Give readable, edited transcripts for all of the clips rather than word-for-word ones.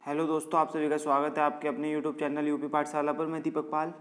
Hello दोस्तों, आप सभी का स्वागत है आपके अपने यूट्यूब चैनल यूपी पाठशाला पर। मैं दीपक पाल।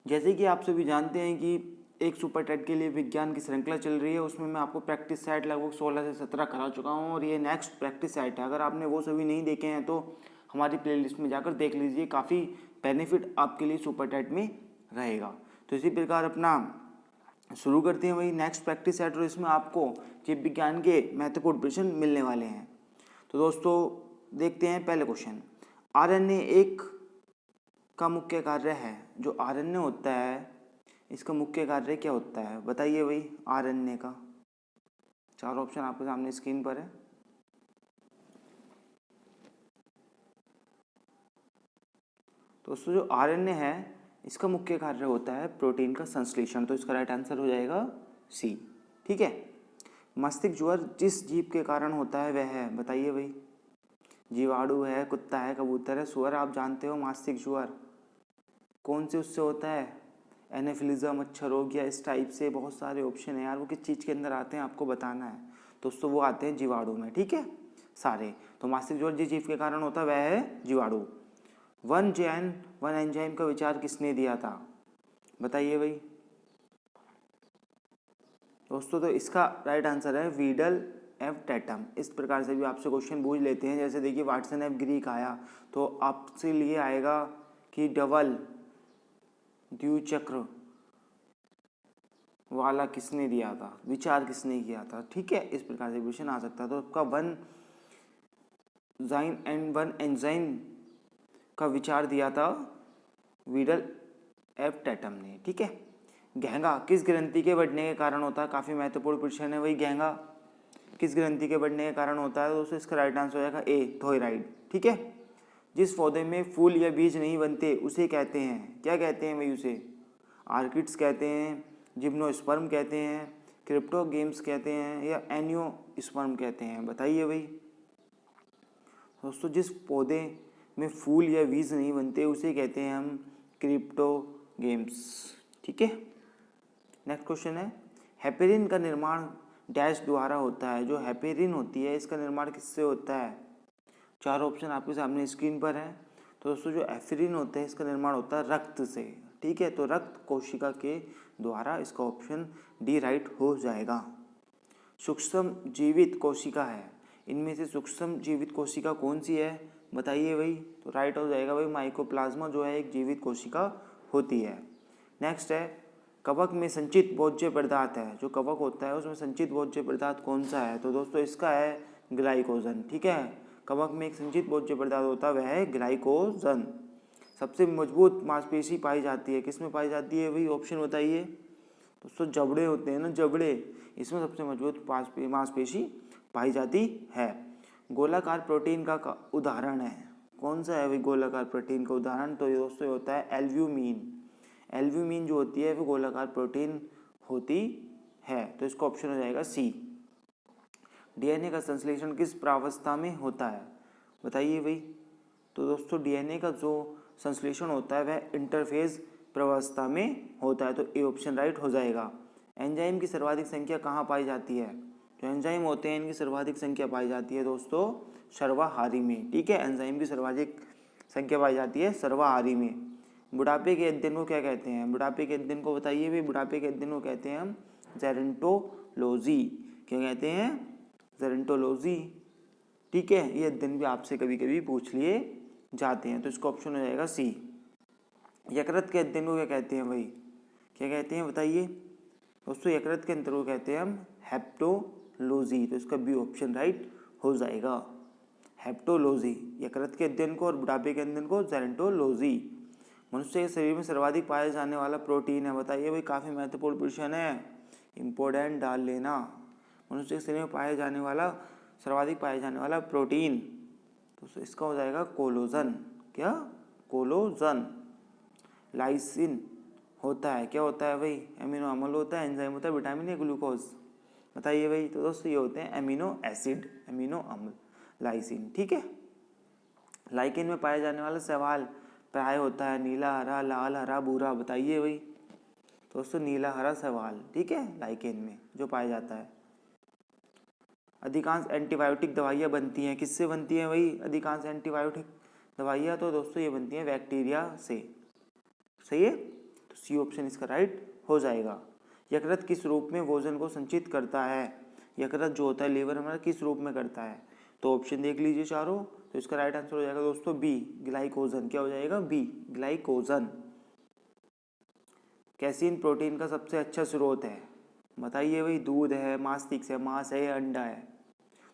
जैसे कि आप सभी जानते हैं कि एक सुपर टेट के लिए विज्ञान की श्रृंखला चल रही है, उसमें मैं आपको प्रैक्टिस सेट लगभग 16 से 17 करा चुका हूं और ये नेक्स्ट प्रैक्टिस सेट है। अगर आपने वो सभी नहीं देखे हैं तो हमारी प्लेलिस्ट में जाकर देख लीजिए, काफ़ी बेनिफिट आपके लिए सुपर टेट में रहेगा। तो इसी प्रकार अपना शुरू करते हैं वही नेक्स्ट प्रैक्टिस सेट, और इसमें आपको जीव विज्ञान के महत्वपूर्ण प्रश्न मिलने वाले हैं। तो दोस्तों देखते हैं पहले क्वेश्चन। आरएनए एक का मुख्य कार्य है। जो आरएनए होता है इसका मुख्य कार्य क्या होता है, बताइए भाई। आरएनए का चार ऑप्शन आपके सामने स्क्रीन पर है। तो दोस्तों जो आरएनए है इसका मुख्य कार्य होता है प्रोटीन का संश्लेषण। तो इसका राइट आंसर हो जाएगा सी। ठीक है। मस्तिष्क ज्वर जिस जीव के कारण होता है वह है, बताइए भाई। जीवाणु है, कुत्ता है, कबूतर है, सुअर। आप जानते हो मस्तिष्क ज्वर कौन से उससे होता है? एनाफिलिज्म, मच्छर हो गया, इस टाइप से बहुत सारे ऑप्शन है यार। वो किस चीज़ के अंदर आते हैं आपको बताना है। दोस्तों वो आते हैं जीवाणु में। ठीक है सारे। तो मस्तिष्क ज्वर जिस जीव के कारण होता है वह है जीवाणु। वन एंजाइम का विचार किसने दिया था, बताइए भाई। दोस्तों तो इसका राइट आंसर है वीडल एफ टैटम। इस प्रकार से भी आपसे क्वेश्चन पूछ लेते हैं। जैसे देखिए वाटसन एफ ग्रीक आया तो आपसे लिए आएगा कि डबल द्विचक्र वाला किसने दिया था, विचार किसने किया था। ठीक है, इस प्रकार से क्वेश्चन आ सकता है। तो आपका वन एंजाइम का विचार दिया था वीडल एफ टैटम ने। ठीक है। घेंगा किस ग्रंथि के बढ़ने के कारण होता है, काफ़ी महत्वपूर्ण प्रश्न है। वही घेंगा किस ग्रंथि के बढ़ने के कारण होता है, दोस्तों इसका राइट आंसर हो जाएगा ए, थायराइड। ठीक है। जिस पौधे में फूल या बीज नहीं बनते उसे कहते हैं, क्या कहते हैं भाई उसे? आर्किड्स कहते हैं, जिम्नोस्पर्म कहते हैं, क्रिप्टोगेम्स कहते हैं, या एनियोस्पर्म कहते हैं, बताइए भाई। दोस्तों जिस पौधे में फूल या बीज नहीं बनते उसे कहते हैं हम क्रिप्टोगेम्स। ठीक है। नेक्स्ट क्वेश्चन है, हेपेरिन का निर्माण डैश द्वारा होता है। जो हेपेरिन होती है इसका निर्माण किससे होता है? चार ऑप्शन आपके सामने स्क्रीन पर है। तो दोस्तों जो एफिरिन होते हैं इसका निर्माण होता है रक्त से। ठीक है। तो रक्त कोशिका के द्वारा, इसका ऑप्शन डी राइट हो जाएगा। सूक्ष्म जीवित कोशिका है, इनमें से सूक्ष्म जीवित कोशिका कौन सी है, बताइए भाई। तो राइट हो जाएगा भाई माइकोप्लाज्मा जो है एक जीवित कोशिका होती है। नेक्स्ट है, कवक में संचित भोज्य पदार्थ है। जो कवक होता है उसमें संचित भोज्य पदार्थ कौन सा है? तो दोस्तों इसका है ग्लाइकोजन। ठीक है। कवक में एक संचित भोज्य पदार्थ होता है वह है ग्लाइकोजन। सबसे मजबूत मांसपेशी पाई जाती है, किसमें पाई जाती है भाई, ऑप्शन बताइए। दोस्तों जबड़े होते हैं ना, जबड़े, इसमें सबसे मजबूत मांसपेशी पाई जाती है। गोलाकार प्रोटीन का उदाहरण है, कौन सा है भाई गोलाकार प्रोटीन का उदाहरण? तो ये दोस्तों होता है एल्ब्यूमिन। एल्ब्यूमिन जो होती है वो गोलाकार प्रोटीन होती है। तो इसका ऑप्शन हो जाएगा सी। डीएनए का संश्लेषण किस प्रावस्था में होता है, बताइए भाई। तो दोस्तों डीएनए का जो संश्लेषण होता है वह इंटरफेज प्रावस्था में होता है। तो ए ऑप्शन राइट हो जाएगा। एंजाइम की सर्वाधिक संख्या कहाँ पाई जाती है? जो एंजाइम होते हैं इनकी सर्वाधिक संख्या पाई जाती है दोस्तों सर्वाहारी में। ठीक है। एंजाइम की सर्वाधिक संख्या पाई जाती है सर्वाहारी में। बुढ़ापे के अध्ययन को क्या कहते हैं? बुढ़ापे के अध्ययन को बताइए भाई। बुढ़ापे के अध्ययन को कहते हैं हम जेरेंटोलॉजी। क्या कहते हैं? जेरेंटोलॉजी। ठीक है। ये अध्ययन भी आपसे कभी कभी पूछ लिए जाते हैं। तो इसका ऑप्शन हो जाएगा सी। यकृत के अध्ययन को क्या कहते हैं भाई, क्या कहते हैं बताइए। दोस्तों यकृत के अंतर को कहते हैं हम हेप्टोलॉजी। तो इसका बी ऑप्शन राइट हो जाएगा, हेप्टोलॉजी। यकृत के अध्ययन को और बुढ़ापे के अध्ययन को जेरेंटोलॉजी। मनुष्य के शरीर में सर्वाधिक पाया जाने वाला प्रोटीन है, बताइए भाई। काफ़ी महत्वपूर्ण प्रश्न है, इंपॉर्टेंट डाल लेना। मनुष्य के शरीर में पाया जाने वाला सर्वाधिक पाया जाने वाला प्रोटीन, तो इसका हो जाएगा कोलोजन। क्या? कोलोजन। लाइसिन होता है, क्या होता है भाई? एमिनो अम्ल होता है, एंजाइम होता है, विटामिन या ग्लूकोज, बताइए भाई। तो दोस्तों ये होते हैं एमिनो एसिड, एमिनो अम्ल, लाइसिन। ठीक है। लाइकेन में पाया जाने वाला शैवाल प्राय होता है नीला, हरा, लाल, हरा, भूरा, बताइए भाई। दोस्तों नीला हरा शैवाल, ठीक है, लाइकेन में जो पाया जाता है। अधिकांश एंटीबायोटिक दवाइयाँ बनती हैं, किससे बनती हैं भाई अधिकांश एंटीबायोटिक दवाइयाँ? तो दोस्तों ये बनती हैं बैक्टीरिया से। सही है, तो सी ऑप्शन इसका राइट हो जाएगा। यकृत किस रूप में भोजन को संचित करता है? यकृत जो होता है लीवर हमारा किस रूप में करता है? तो ऑप्शन देख लीजिए चारों, तो इसका राइट आंसर हो जाएगा दोस्तों बी, ग्लाइकोजन। क्या हो जाएगा? B, glycogen. कैसीन प्रोटीन का सबसे अच्छा स्रोत है? बताइए भाई, दूध है, मांसपेशी है, मांस है या अंडा है?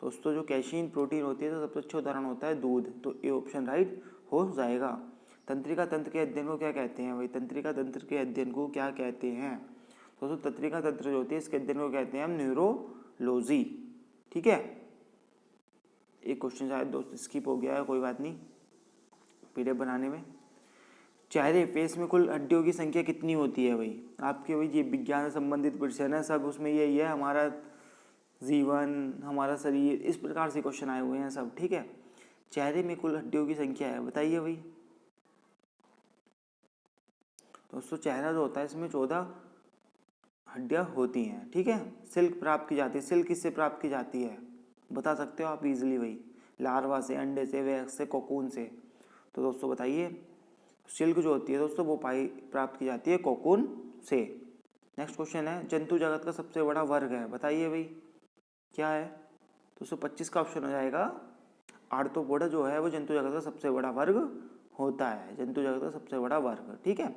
दोस्तों जो कैसीन प्रोटीन होती है तो सबसे अच्छा उदाहरण होता है दूध, तो ए ऑप्शन राइट हो जाएगा। तंत्रिका तंत्र के अध्ययन को क्या कहते हैं भाई? तंत्रिका तंत्र के अध्ययन को क्या कहते हैं? दोस्तों तंत्रिका तंत्र जो होती है इसके अध्ययन को कहते हैं हम न्यूरोलॉजी। ठीक है, एक क्वेश्चन शायद दोस्त स्किप हो गया है, कोई बात नहीं, पीडीएफ बनाने में। चेहरे फेस में कुल हड्डियों की संख्या कितनी होती है भाई? आपके भाई ये विज्ञान से संबंधित प्रश्न है सब, उसमें यही है हमारा जीवन, हमारा शरीर, इस प्रकार से क्वेश्चन आए हुए हैं सब। ठीक है, चेहरे में कुल हड्डियों की संख्या है, बताइए भाई। दोस्तों चेहरा जो होता है इसमें 14 हड्डियां होती हैं। ठीक है, सिल्क प्राप्त की जाती है। सिल्क किससे प्राप्त की जाती है बता सकते हो आप इजीली भाई? लार्वा से, अंडे से, वैक्स से, कोकून से। तो दोस्तों बताइए, सिल्क जो होती है दोस्तों वो प्राप्त की जाती है कोकून से। नेक्स्ट क्वेश्चन है, जंतु जगत का सबसे बड़ा वर्ग है, बताइए भाई क्या है? दोस्तों 25 का ऑप्शन हो जाएगा आर्थ्रोपोडा जो है वो जंतु जगत का सबसे बड़ा वर्ग होता है, जंतु जगत का सबसे बड़ा वर्ग। ठीक है,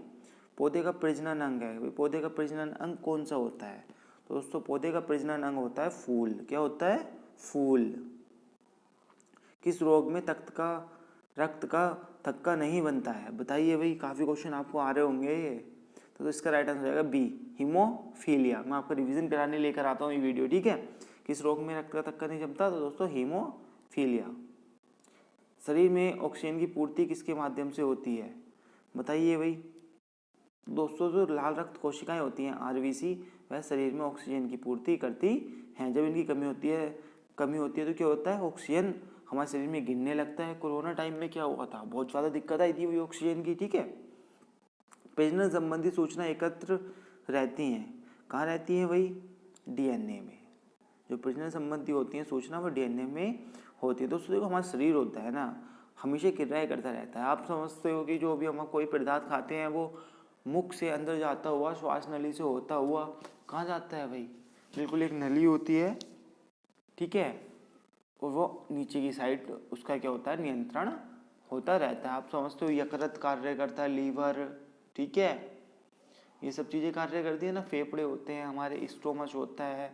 पौधे का प्रजनन अंग है भाई, पौधे का प्रजनन अंग कौन सा होता है? तो दोस्तों पौधे का प्रजनन अंग होता है फूल। क्या होता है? फूल। किस रोग में रक्त का थक्का नहीं बनता है? बताइए भाई, काफ़ी क्वेश्चन आपको आ रहे होंगे ये, तो इसका राइट आंसर हो जाएगा बी, हीमोफीलिया। मैं आपको रिवीजन कराने लेकर आता हूँ ये वीडियो। ठीक है, किस रोग में रक्त का थक्का नहीं जमता? तो दोस्तों हीमोफीलिया। शरीर में ऑक्सीजन की पूर्ति किसके माध्यम से होती है? बताइए भाई। दोस्तों जो लाल रक्त कोशिकाएं होती हैं आरबीसी, वह शरीर में ऑक्सीजन की पूर्ति करती हैं। जब इनकी कमी होती है तो क्या होता है? ऑक्सीजन हमारे शरीर में गिरने लगता है। कोरोना टाइम में क्या हुआ था? बहुत ज़्यादा दिक्कत आई थी वही ऑक्सीजन की। ठीक है, प्रजनन संबंधी सूचना एकत्र रहती हैं, कहाँ रहती है भाई? डीएनए में। जो प्रजनन संबंधी होती हैं सूचना वो डीएनए में होती है। दोस्तों देखो हमारा शरीर होता है ना, हमेशा क्रियाएं करता रहता है। आप समझते हो कि जो भी हम कोई पदार्थ खाते हैं वो मुख से अंदर जाता हुआ, श्वास नली से होता हुआ कहाँ जाता है भाई? बिल्कुल एक नली होती है, ठीक है, और वो नीचे की साइड उसका क्या होता है? नियंत्रण होता रहता है। आप समझते हो यकृत कार्य करता है, लीवर, ठीक है, ये सब चीज़ें कार्य करती है ना। फेफड़े होते हैं हमारे, स्टोमच होता है,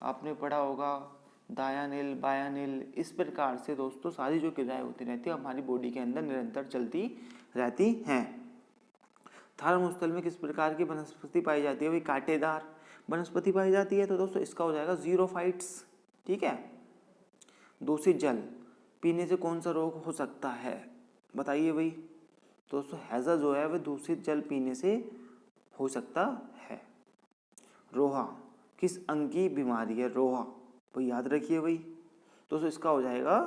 आपने पढ़ा होगा दायानिल, बायानिल। इस प्रकार से दोस्तों सारी जो क्रियाएं होती रहती है हमारी बॉडी के अंदर निरंतर चलती रहती हैं। थर्मोस्थल में किस प्रकार की वनस्पति पाई जाती है भाई? कांटेदार वनस्पति पाई जाती है। तो दोस्तों इसका हो जाएगा जीरोफाइट्स। ठीक है, दूषित जल पीने से कौन सा रोग हो सकता है? बताइए भाई। दोस्तों हैजा जो है वह दूषित जल पीने से हो सकता है। रोहा किस अंग की बीमारी है? रोहा भाई याद रखिए भाई। दोस्तों इसका हो जाएगा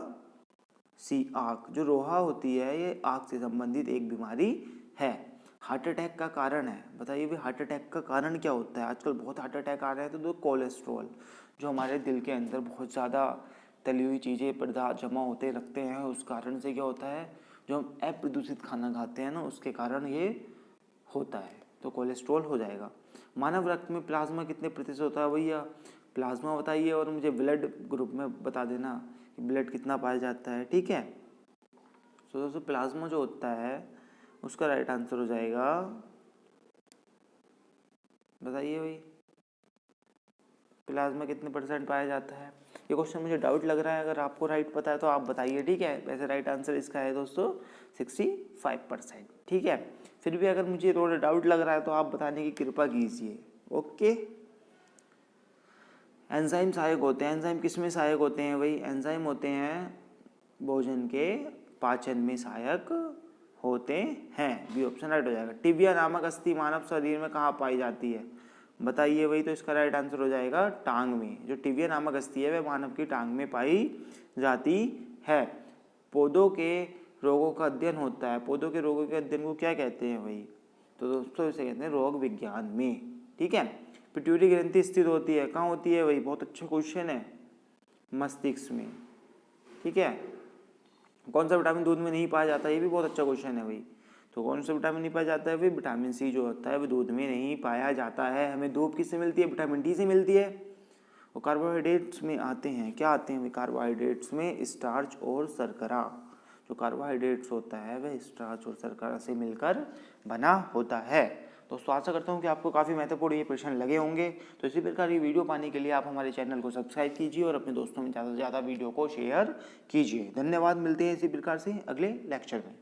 सी, आँख। जो रोहा होती है ये आँख से संबंधित एक बीमारी है। हार्ट अटैक का कारण है, बताइए भाई हार्ट अटैक का कारण क्या होता है? आजकल बहुत हार्ट अटैक आ रहे हैं। तो दो कोलेस्ट्रॉल, जो हमारे दिल के अंदर बहुत ज़्यादा तली हुई चीज़ें पदार्थ जमा होते रखते हैं, उस कारण से क्या होता है? जो हम अप्रदूषित खाना खाते हैं ना उसके कारण ये होता है, तो कोलेस्ट्रॉल हो जाएगा। मानव रक्त में प्लाज्मा कितने प्रतिशत होता है भैया? प्लाज्मा बताइए और मुझे ब्लड ग्रुप में बता देना कि ब्लड कितना पाया जाता है। ठीक है, तो दोस्तों प्लाज्मा जो होता है उसका राइट आंसर हो जाएगा, बताइए भाई प्लाज्मा कितने परसेंट पाया जाता है? ये क्वेश्चन मुझे डाउट लग रहा है, अगर आपको राइट पता है तो आप बताइए। ठीक है, वैसे राइट आंसर इसका है दोस्तों 65%। ठीक है, फिर भी अगर मुझे थोड़ा डाउट लग रहा है तो आप बताने की कृपा कीजिए। ओके, एंजाइम सहायक होते हैं। एंजाइम किस में सहायक होते हैं भाई? एंजाइम होते हैं भोजन के पाचन में सहायक होते हैं। बी ऑप्शन राइट हो जाएगा। टिबिया नामक अस्थि मानव शरीर में कहाँ पाई जाती है? बताइए भाई, तो इसका राइट आंसर हो जाएगा टांग में। जो टिबिया नामक अस्थि है वह मानव की टांग में पाई जाती है। पौधों के रोगों का अध्ययन होता है। पौधों के रोगों के अध्ययन को क्या कहते हैं भाई? तो दोस्तों इसे कहते हैं रोग विज्ञान में। ठीक है, पिट्यूटरी ग्रंथि स्थित होती है, कहाँ होती है भाई? बहुत अच्छा क्वेश्चन है। मस्तिष्क में, ठीक है। कौन सा विटामिन दूध में नहीं पाया जाता, ये भी बहुत अच्छा क्वेश्चन है भाई। तो कौन सा विटामिन नहीं पाया जाता है भाई, विटामिन सी जो होता है वो दूध में नहीं पाया जाता है। हमें धूप किससे मिलती है, विटामिन डी से मिलती है। और कार्बोहाइड्रेट्स में आते हैं, क्या आते हैं भाई, कार्बोहाइड्रेट्स में स्टार्च और शर्करा। जो कार्बोहाइड्रेट्स होता है वह स्टार्च और शर्करा से मिलकर बना होता है। दोस्तों आशा करता हूँ कि आपको काफ़ी महत्वपूर्ण ये प्रश्न लगे होंगे। तो इसी प्रकार की वीडियो पाने के लिए आप हमारे चैनल को सब्सक्राइब कीजिए और अपने दोस्तों में ज़्यादा से ज़्यादा वीडियो को शेयर कीजिए। धन्यवाद, मिलते हैं इसी प्रकार से अगले लेक्चर में।